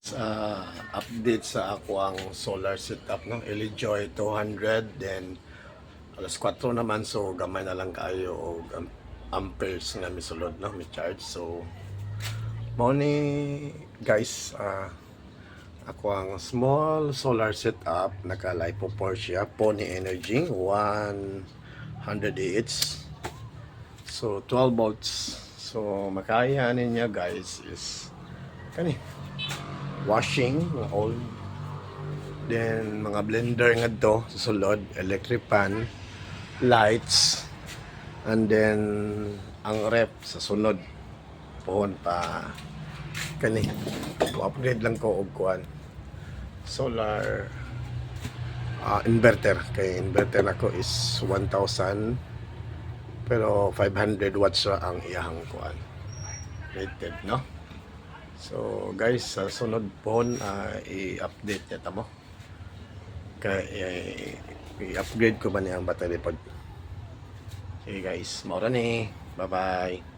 Update sa ako ang solar setup ng Joy 200, then alas 4 naman, so gamay na lang kayo og amperes nga misulod no mi charge. So mo ni guys, ako ang small solar setup, naka LiPo Porsche Pony Energy 100 Ah. So 12 volts. So makaya niya guys is kani washing all, then mga blender nga to sa sulod, electric pan, lights, and then ang ref sa sunod pohon pa kani upgrade lang ko og kuan solar inverter. Kay inverter nako is 1,000 pero 500 watts ra ang iyang kuan rated no. So guys, sa sunod po i-update yata mo. Kaya i-upgrade ko ba niya ang battery pod. Okay guys, maura ni. Bye bye.